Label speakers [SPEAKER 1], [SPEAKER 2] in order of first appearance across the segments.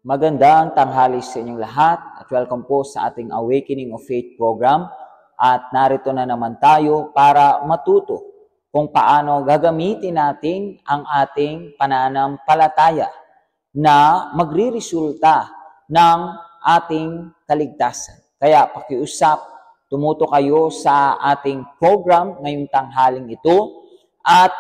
[SPEAKER 1] Magandang tanghali sa inyong lahat at welcome po sa ating Awakening of Faith program. At narito na naman tayo para matuto kung paano gagamitin natin ang ating pananampalataya na magriresulta ng ating kaligtasan. Kaya pakiusap, tumuto kayo sa ating program ngayong tanghaling ito at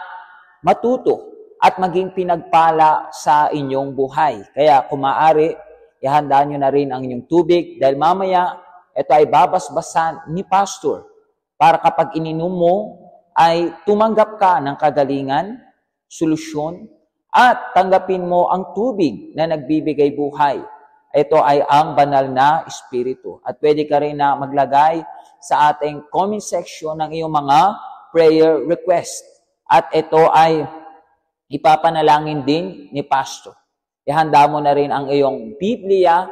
[SPEAKER 1] matuto at maging pinagpala sa inyong buhay. Kaya kung maaari, ihanda nyo na rin ang inyong tubig dahil mamaya ito ay babasbasan ni Pastor para kapag ininom mo ay tumanggap ka ng kagalingan, solusyon, at tanggapin mo ang tubig na nagbibigay buhay. Ito ay ang banal na Espiritu. At pwede ka rin na maglagay sa ating comment section ng iyong mga prayer request. At ito ay ipapanalangin din ni Pastor. Ihanda mo na rin ang iyong Biblia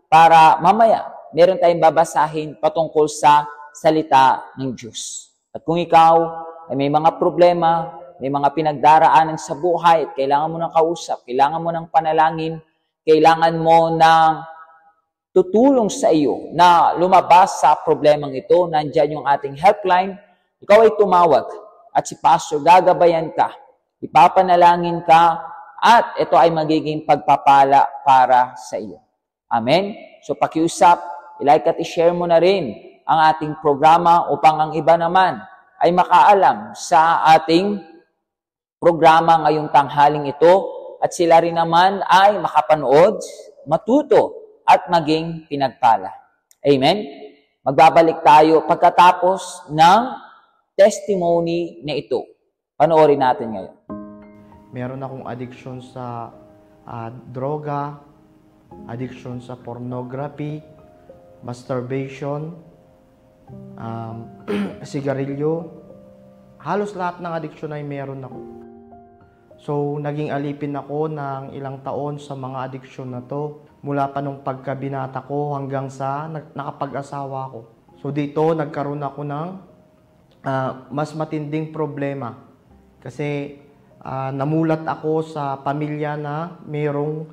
[SPEAKER 1] para mamaya meron tayong babasahin patungkol sa salita ng Diyos. At kung ikaw ay may mga problema, may mga pinagdaraanan sa buhay at kailangan mo ng kausap, kailangan mo ng panalangin, kailangan mo ng tutulong sa iyo na lumabas sa problemang ito, nandyan yung ating helpline, ikaw ay tumawag at si Pastor gagabayan ka. Ipapanalangin ka at ito ay magiging pagpapala para sa iyo. Amen? So pakiusap, ilike at i-share mo na rin ang ating programa upang ang iba naman ay makaalam sa ating programa ngayong tanghaling ito at sila rin naman ay makapanood, matuto at maging pinagpala. Amen? Magbabalik tayo pagkatapos ng testimony na ito. Panoorin natin ngayon.
[SPEAKER 2] Meron akong addiction sa droga, addiction sa pornography, masturbation, sigarilyo. Halos lahat ng addiction ay meron ako. So, naging alipin ako ng ilang taon sa mga addiction na to. Mula pa nung pagkabinata ko hanggang sa nakapag-asawa ko. So, dito nagkaroon ako ng mas matinding problema. Kasi namulat ako sa pamilya na mayroong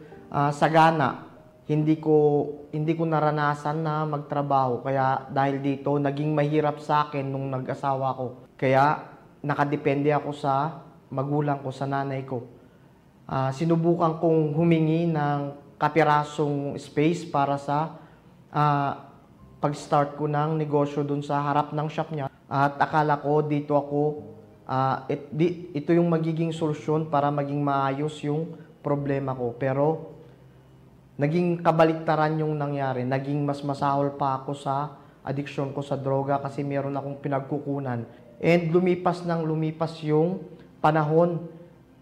[SPEAKER 2] sagana. Hindi ko naranasan na magtrabaho. Kaya dahil dito, naging mahirap sa akin nung nag-asawa ko. Kaya nakadepende ako sa magulang ko, sa nanay ko. Sinubukan kong humingi ng kapirasong space para sa pag-start ko ng negosyo dun sa harap ng shop niya. At akala ko dito ako ito yung magiging solusyon para maging maayos yung problema ko. Pero naging kabaliktaran yung nangyari. Naging mas masahol pa ako sa addiction ko sa droga kasi meron akong pinagkukunan. And lumipas yung panahon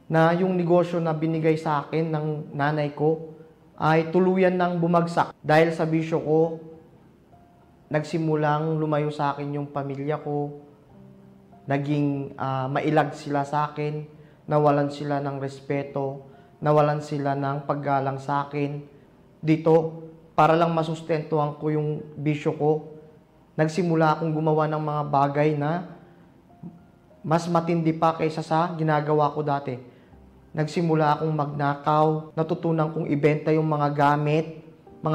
[SPEAKER 2] na yung negosyo na binigay sa akin ng nanay ko ay tuluyan nang bumagsak. Dahil sa bisyo ko, nagsimulang lumayo sa akin yung pamilya ko. Naging mailag sila sa akin, nawalan sila ng respeto, nawalan sila ng paggalang sa akin. Dito, para lang masustentuhan ko yung bisyo ko, nagsimula akong gumawa ng mga bagay na mas matindi pa kaysa sa ginagawa ko dati. Nagsimula akong magnakaw, natutunan kong ibenta yung mga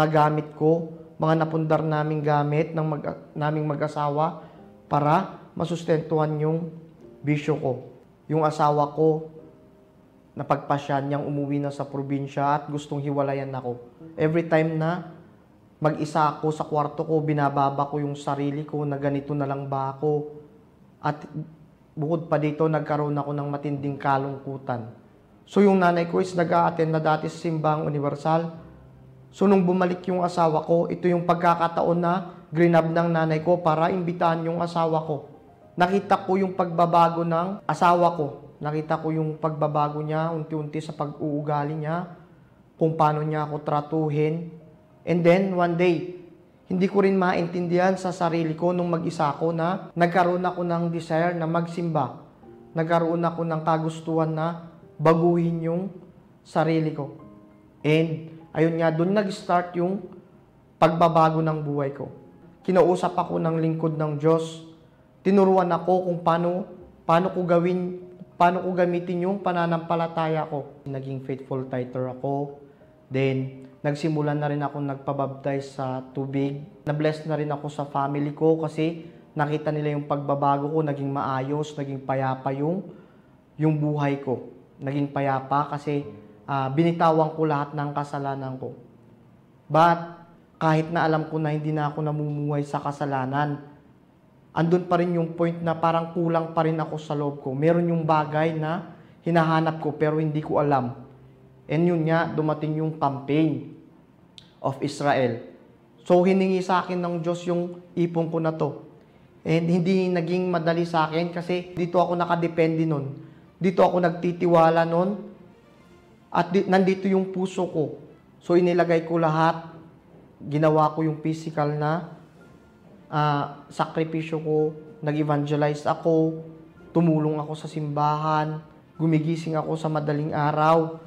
[SPEAKER 2] gamit ko, mga napundar naming gamit ng naming mag-asawa para masustentuhan yung bisyo ko. Yung asawa ko, napagpasya niyang umuwi na sa probinsya at gustong hiwalayan ako. Every time na mag-isa ako sa kwarto ko, binababa ko yung sarili ko na ganito na lang ba ako. At bukod pa dito, nagkaroon ako ng matinding kalungkutan. So yung nanay ko is nag-a-attend na dati sa Simbang Universal. So nung bumalik yung asawa ko, ito yung pagkakataon na grinab ng nanay ko para imbitahan yung asawa ko. Nakita ko yung pagbabago ng asawa ko. Nakita ko yung pagbabago niya, unti-unti sa pag-uugali niya, kung paano niya ako tratuhin. And then, one day, hindi ko rin maintindihan sa sarili ko nung mag-isa ko na nagkaroon ako ng desire na magsimba. Nagkaroon ako ng kagustuhan na baguhin yung sarili ko. And, ayun nga, doon nag-start yung pagbabago ng buhay ko. Kinausap ako ng lingkod ng Diyos. Tinuruan ako kung paano ko gamitin yung pananampalataya ko. Naging faithful tither ako. Then, Nagsimulan na rin ako nagpabaptize sa tubig. Na-bless na rin ako sa family ko kasi nakita nila yung pagbabago ko, naging maayos, naging payapa yung buhay ko. Naging payapa kasi binitawan ko lahat ng kasalanan ko. But kahit na alam ko na hindi na ako namumuhay sa kasalanan, andun pa rin yung point na parang kulang pa rin ako sa loob ko. Meron yung bagay na hinahanap ko pero hindi ko alam. And yun nga, dumating yung campaign of Israel. So, hiningi sa akin ng Diyos yung ipon ko na to. And hindi naging madali sa akin kasi dito ako nakadepende nun. Dito ako nagtitiwala nun. At nandito yung puso ko. So, inilagay ko lahat. Ginawa ko yung physical na sakripisyo ko. Nag-evangelize ako. Tumulong ako sa simbahan. Gumigising ako sa madaling araw.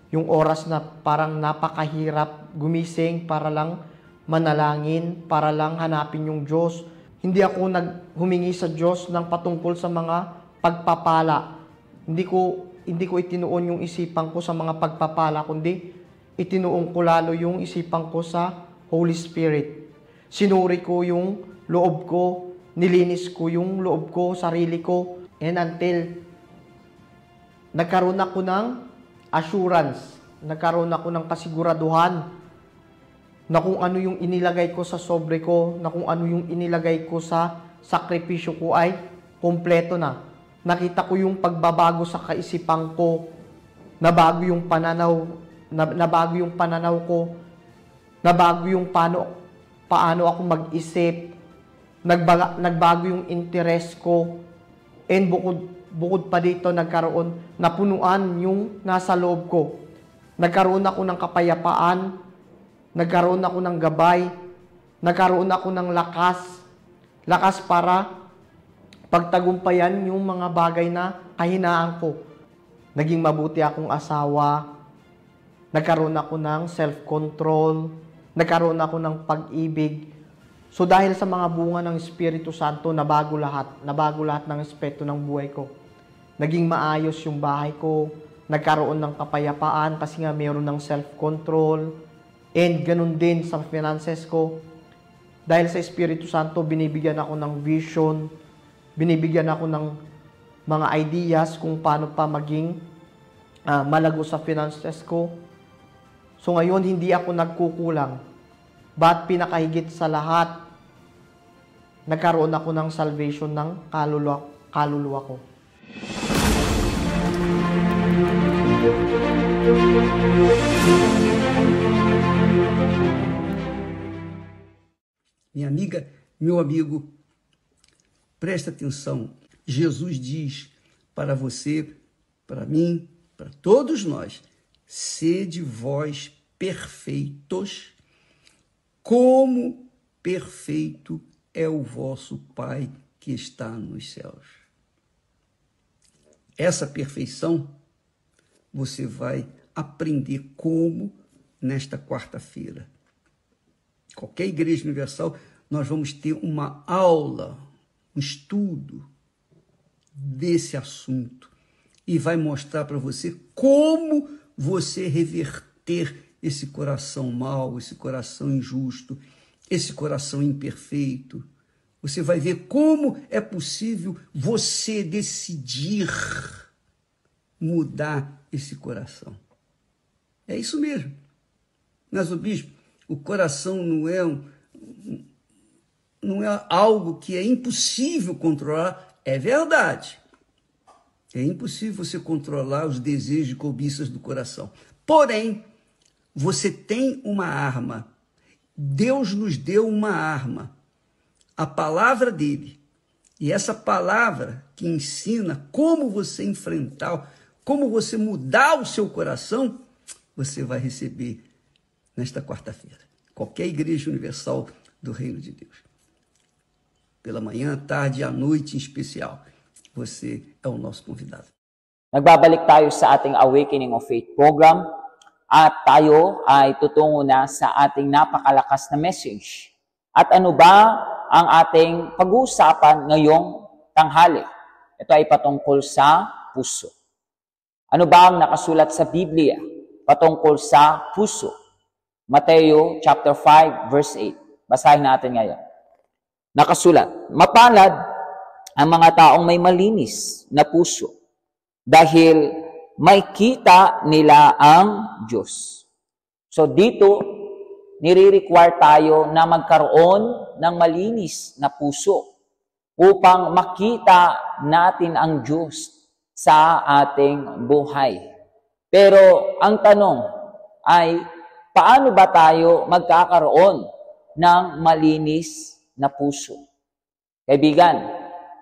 [SPEAKER 2] Yung oras na parang napakahirap gumising para lang manalangin, para lang hanapin yung Diyos. Hindi ako humingi sa Diyos ng patungkol sa mga pagpapala. Hindi ko itinuon yung isipan ko sa mga pagpapala, kundi itinuon ko lalo yung isipan ko sa Holy Spirit. Sinuri ko yung loob ko, nilinis ko yung loob ko, sarili ko, and until nagkaroon ako ng assurance, nagkaroon ako ng kasiguraduhan na kung ano yung inilagay ko sa sobre ko, na kung ano yung inilagay ko sa sakripisyo ko ay kompleto na. Nakita ko yung pagbabago sa kaisipan ko, nabago yung pananaw, nabago yung pananaw ko, nabago yung paano ako mag-isip, nagbago yung interest ko, and bukod pa dito, napunuan yung nasa loob ko. Nagkaroon ako ng kapayapaan, nagkaroon ako ng gabay, nagkaroon ako ng lakas para pagtagumpayan yung mga bagay na kahinaan ko. Naging mabuti akong asawa, nagkaroon ako ng self-control, nagkaroon ako ng pag-ibig. So dahil sa mga bunga ng Espiritu Santo, nabago lahat ng aspeto ng buhay ko. Naging maayos yung bahay ko, nagkaroon ng kapayapaan kasi nga mayroon ng self-control, and ganun din sa finances ko. Dahil sa Espiritu Santo, binibigyan ako ng vision, binibigyan ako ng mga ideas kung paano pa maging malago sa finances ko. So ngayon, hindi ako nagkukulang. But pinakahigit sa lahat, nagkaroon ako ng salvation ng kaluluwa ko.
[SPEAKER 3] Minha amiga, meu amigo, presta atenção. Jesus diz para você, para mim, para todos nós, sede vós perfeitos, como perfeito é o vosso Pai que está nos céus. Essa perfeição você vai aprender como nesta quarta-feira. Qualquer igreja universal, nós vamos ter uma aula, um estudo desse assunto e vai mostrar para você como você reverter esse coração mau, esse coração injusto, esse coração imperfeito. Você vai ver como é possível você decidir mudar esse coração. É isso mesmo. Mas, bispo, o coração não é algo que é impossível controlar. É verdade. É impossível você controlar os desejos e cobiças do coração. Porém, você tem uma arma. Deus nos deu uma arma. A palavra dele. E essa palavra que ensina como você enfrentar, como você mudar o seu coração, você vai receber nesta quarta-feira. Qualquer igreja universal do Reino de Deus. Pela manhã, tarde e à noite em especial. Você é o nosso convidado.
[SPEAKER 1] Nagbabalik tayo sa ating Awakening of Faith program at tayo ay tutungo na sa ating napakalakas na message. At ano ba ang ating pag-uusapan ngayong tanghali? Ito ay patungkol sa puso. Ano ba ang nakasulat sa Biblia patungkol sa puso? Mateo chapter 5 verse 8. Basahin natin ngayon. Nakasulat, mapalad ang mga taong may malinis na puso dahil may kita nila ang Diyos. So dito, nire-require tayo na magkaroon ng malinis na puso upang makita natin ang Diyos sa ating buhay. Pero ang tanong ay, paano ba tayo magkakaroon ng malinis na puso? Kaibigan,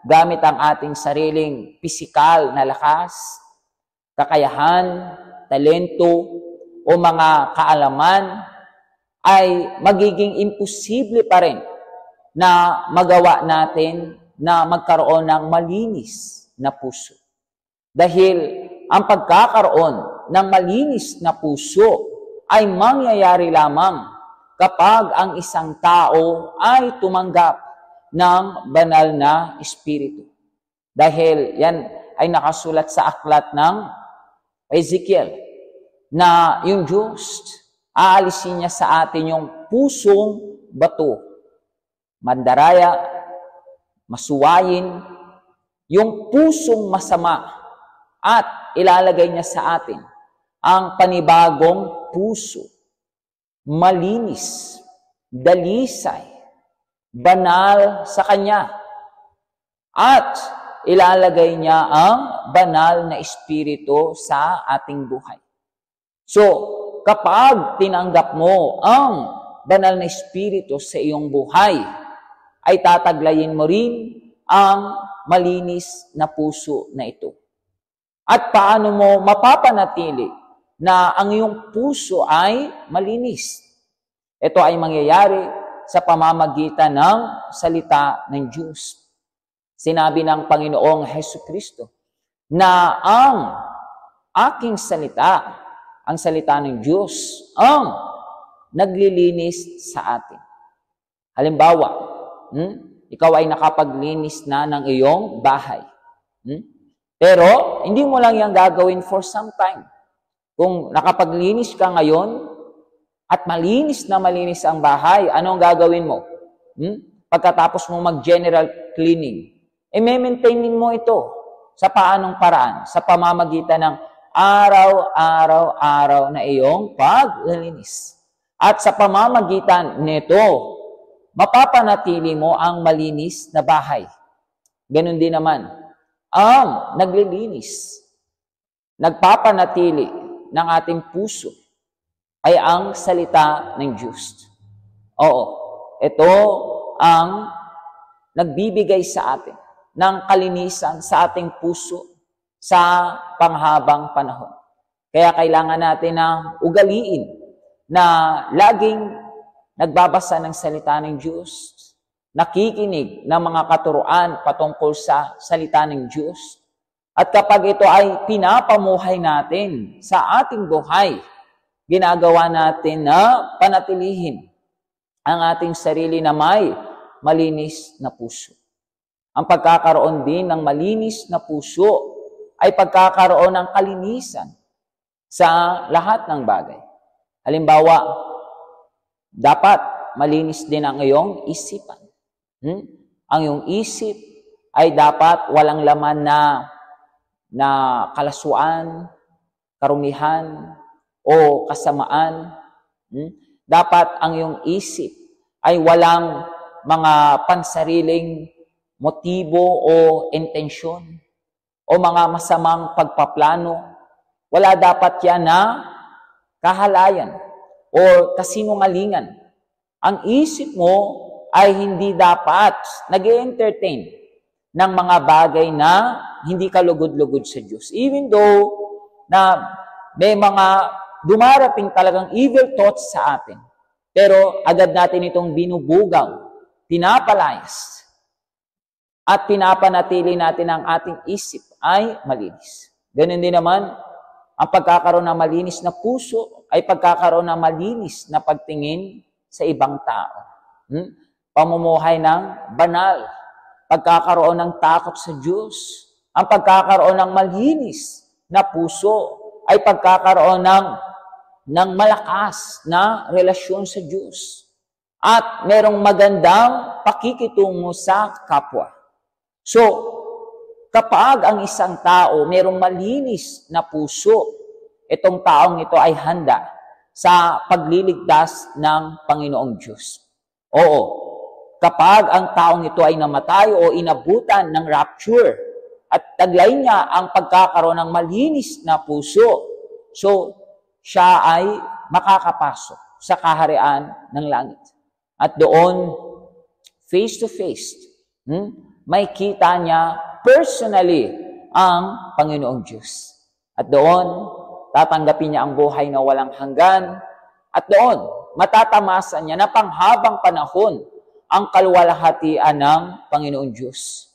[SPEAKER 1] gamit ang ating sariling pisikal na lakas, kakayahan, talento, o mga kaalaman, ay magiging imposible pa rin na magawa natin na magkaroon ng malinis na puso. Dahil ang pagkakaroon ng malinis na puso ay mangyayari lamang kapag ang isang tao ay tumanggap ng banal na Espiritu. Dahil yan ay nakasulat sa aklat ng Ezekiel na yung Diyos, aalisin niya sa atin yung pusong bato, mandaraya, masuwayin, yung pusong masama, at ilalagay niya sa atin ang panibagong puso, malinis, dalisay, banal sa Kanya, at ilalagay niya ang banal na Espiritu sa ating buhay. So, kapag tinanggap mo ang banal na Espiritu sa iyong buhay, ay tataglayin mo rin ang malinis na puso na ito. At paano mo mapapanatili na ang iyong puso ay malinis? Ito ay mangyayari sa pamamagitan ng salita ng Diyos. Sinabi ng Panginoong Hesukristo na ang aking salita, ang salita ng Diyos, ang naglilinis sa atin. Halimbawa, ikaw ay nakapaglinis na ng iyong bahay. Pero, hindi mo lang yan gagawin for some time. Kung nakapaglinis ka ngayon, at malinis na malinis ang bahay, anong gagawin mo? Pagkatapos mo mag-general cleaning, i-maintainin mo ito sa paanong paraan? Sa pamamagitan ng araw-araw na iyong paglilinis. At sa pamamagitan nito, mapapanatili mo ang malinis na bahay. Ganon din naman, ang naglilinis, nagpapanatili ng ating puso ay ang salita ng Diyos. Oo, ito ang nagbibigay sa atin ng kalinisan sa ating puso sa panghabang panahon. Kaya kailangan natin na ugaliin na laging nagbabasa ng salita ng Diyos, nakikinig ng mga katuruan patungkol sa salita ng Diyos. At kapag ito ay pinapamuhay natin sa ating buhay, ginagawa natin na panatilihin ang ating sarili na may malinis na puso. Ang pagkakaroon din ng malinis na puso ay pagkakaroon ng kalinisan sa lahat ng bagay. Halimbawa, dapat malinis din ang iyong isipan. Ang iyong isip ay dapat walang laman na kalaswaan, karumihan, o kasamaan. Dapat ang iyong isip ay walang mga pansariling motibo o intensyon o mga masamang pagpaplano. Wala dapat yan na kahalayan o kasinungalingan. Ang isip mo ay hindi dapat nag-entertain ng mga bagay na hindi kalugod-lugod sa Diyos. Even though na may mga dumarating talagang evil thoughts sa atin, pero agad natin itong binubugaw, pinapalayas, at pinapanatili natin ang ating isip ay malinis. Ganun din naman, ang pagkakaroon ng malinis na puso ay pagkakaroon ng malinis na pagtingin sa ibang tao. Pamumuhay ng banal, pagkakaroon ng takot sa Diyos, ang pagkakaroon ng malinis na puso ay pagkakaroon ng ng malakas na relasyon sa Diyos. At merong magandang pakikitungo sa kapwa. So, kapag ang isang tao merong malinis na puso, itong taong ito ay handa sa pagliligtas ng Panginoong Diyos. Oo, kapag ang taong ito ay namatay o inabutan ng rapture at taglay niya ang pagkakaroon ng malinis na puso, so siya ay makakapasok sa kaharian ng langit. At doon, face to face, may kita niya personally ang Panginoong Diyos. At doon, tatanggapin niya ang buhay na walang hanggan. At doon, matatamasa niya na panghabang panahon ang kaluwalhatian ng Panginoong Diyos.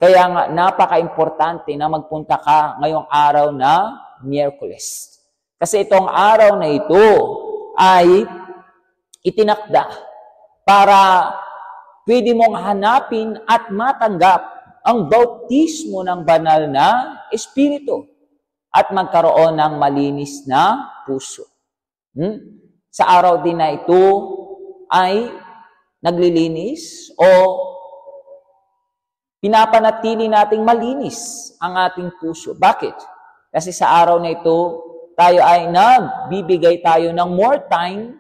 [SPEAKER 1] Kaya nga, napaka-importante na magpunta ka ngayong araw na Miyerkules. Kasi itong araw na ito ay itinakda para pwede mong hanapin at matanggap ang bautismo ng banal na Espiritu at magkaroon ng malinis na puso. Sa araw din na ito ay naglilinis o pinapanatili nating malinis ang ating puso. Bakit? Kasi sa araw na ito, tayo ay nagbibigay tayo ng more time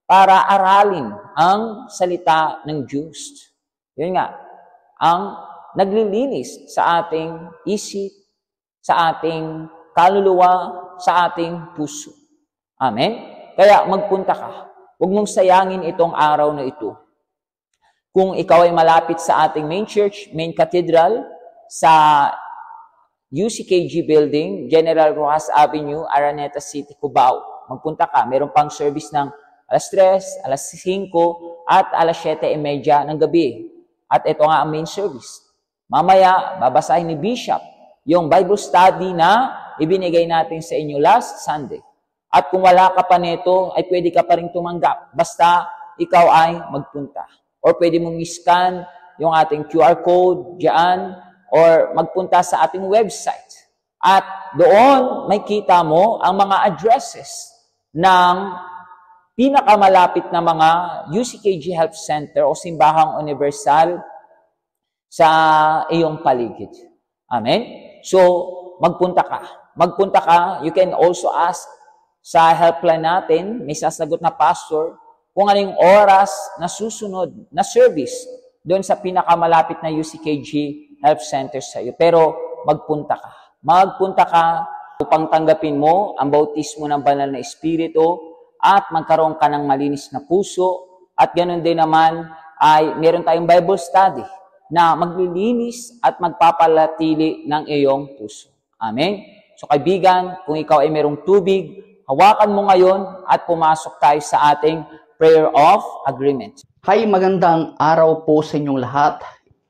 [SPEAKER 1] para aralin ang salita ng Diyos. Yun nga, ang naglilinis sa ating isip, sa ating kaluluwa, sa ating puso. Amen? Kaya magpunta ka. Huwag mong sayangin itong araw na ito. Kung ikaw ay malapit sa ating main church, main cathedral, sa UCKG Building, General Rojas Avenue, Araneta City, Cubao. Magpunta ka. Meron pang service ng alas 3, alas 5, at alas 7:30 ng gabi. At ito nga ang main service. Mamaya, babasahin ni Bishop yung Bible study na ibinigay natin sa inyo last Sunday. At kung wala ka pa nito, ay pwede ka pa rin tumanggap. Basta ikaw ay magpunta. Or pwede mong i-scan yung ating QR code dyan, or magpunta sa ating website. At doon, may kita mo ang mga addresses ng pinakamalapit na mga UCKG Health Center o Simbahang Universal sa iyong paligid. Amen? So, magpunta ka. Magpunta ka. You can also ask sa helpline natin, may sasagot na pastor, kung anong oras na susunod na service doon sa pinakamalapit na UCKG Health Center sa iyo. Pero magpunta ka. Magpunta ka upang tanggapin mo ang bautismo ng banal na Espiritu at magkaroon ka ng malinis na puso. At ganoon din naman ay meron tayong Bible study na maglilinis at magpapalatili ng iyong puso. Amen? So kaibigan, kung ikaw ay merong tubig, hawakan mo ngayon at pumasok tayo sa ating prayer of agreement.
[SPEAKER 4] Hi, magandang araw po sa inyong lahat.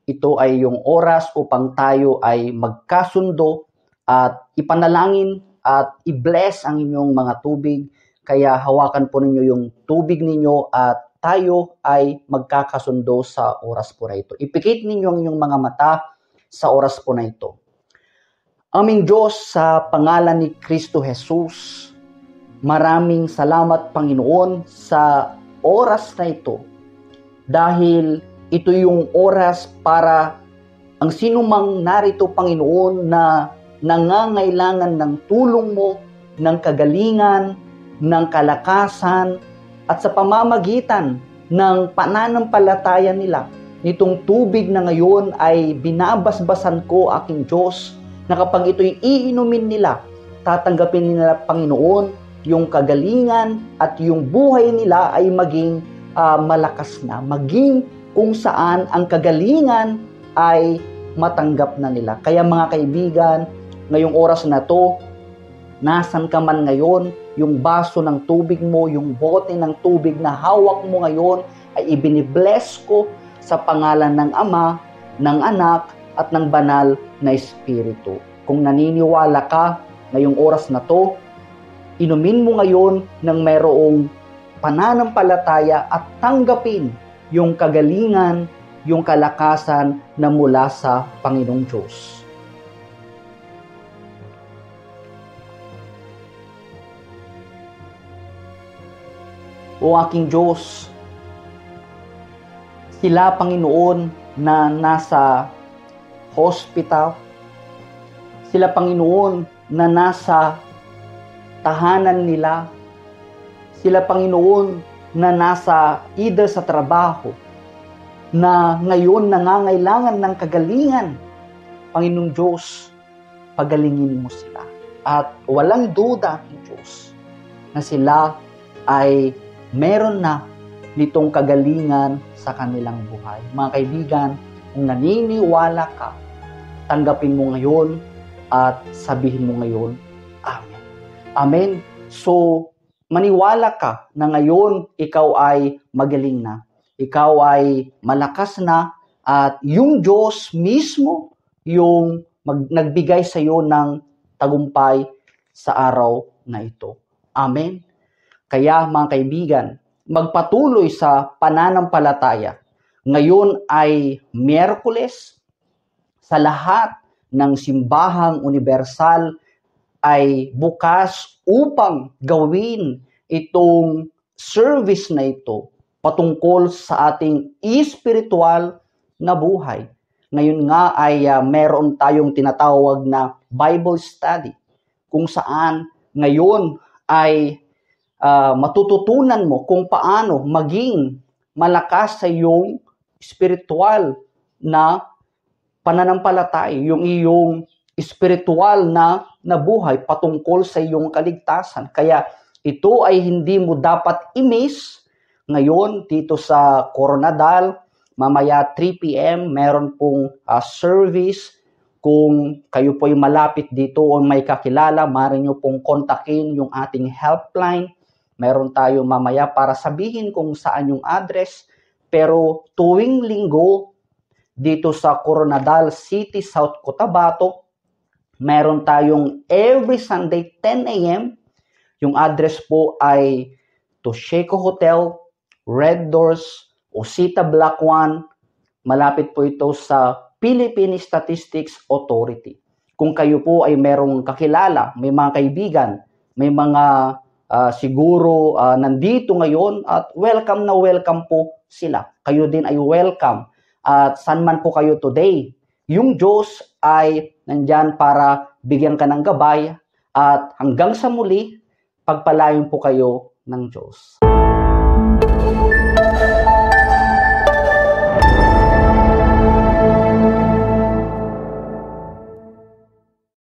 [SPEAKER 4] Ito ay yung oras upang tayo ay magkasundo at ipanalangin at i-bless ang inyong mga tubig. Kaya hawakan po ninyo yung tubig ninyo at tayo ay magkakasundo sa oras po na ito. Ipikit ninyo ang inyong mga mata sa oras po na ito. Aming Diyos, sa pangalan ni Kristo Jesus, maraming salamat Panginoon sa oras na ito. Dahil ito yung oras para ang sinumang narito Panginoon na nangangailangan ng tulong mo, ng kagalingan, ng kalakasan, at sa pamamagitan ng pananampalataya nila, nitong tubig na ngayon ay binabasbasan ko aking Diyos, na kapag ito'y iinumin nila, tatanggapin nila Panginoon yung kagalingan at yung buhay nila ay maging malakas na, maging kung saan ang kagalingan ay matanggap na nila. Kaya mga kaibigan, ngayong oras na to, nasan ka man ngayon, yung baso ng tubig mo, yung bote ng tubig na hawak mo ngayon, ay ibinibless ko sa pangalan ng Ama, ng Anak, at ng Banal na Espiritu. Kung naniniwala ka ngayong oras na to, inumin mo ngayon ng mayroong pananampalataya at tanggapin yung kagalingan, yung kalakasan na mula sa Panginoong Diyos. O aking Diyos, sila, Panginoon, na nasa hospital, sila, Panginoon, na nasa tahanan nila, sila, Panginoon, na nasa either sa trabaho, na ngayon nangangailangan ng kagalingan. Panginoong Diyos, pagalingin mo sila. At walang duda, aking Diyos, na sila ay meron na nitong kagalingan sa kanilang buhay. Mga kaibigan, kung naniniwala ka, tanggapin mo ngayon at sabihin mo ngayon, Amen. Amen. So, maniwala ka na ngayon ikaw ay magaling na. Ikaw ay malakas na at yung Diyos mismo yung nagbigay sa iyo ng tagumpay sa araw na ito. Amen. Kaya mga kaibigan, magpatuloy sa pananampalataya. Ngayon ay Miyerkules, sa lahat ng simbahang universal ay bukas upang gawin itong service na ito patungkol sa ating espiritual na buhay. Ngayon nga ay meron tayong tinatawag na Bible study kung saan ngayon ay matututunan mo kung paano maging malakas sa iyong spiritual na pananampalataya, yung iyong spiritual na buhay patungkol sa iyong kaligtasan. Kaya ito ay hindi mo dapat i-miss. Ngayon dito sa Coronadal, mamaya 3 p.m. meron pong service. Kung kayo po ay malapit dito o may kakilala, maaari nyo pong kontakin yung ating helpline. Meron tayo mamaya para sabihin kung saan yung address. Pero tuwing linggo, dito sa Coronadal City, South Cotabato, meron tayong every Sunday 10 a.m. Yung address po ay Tosheco Hotel, Red Doors, Osita Block 1. Malapit po ito sa Philippine Statistics Authority. Kung kayo po ay merong kakilala, may mga kaibigan, may mga siguro nandito ngayon at welcome na welcome po sila. Kayo din ay welcome. At saan man po kayo today, yung Diyos ay nandyan para bigyan ka ng gabay at hanggang sa muli, pagpalain po kayo ng Diyos.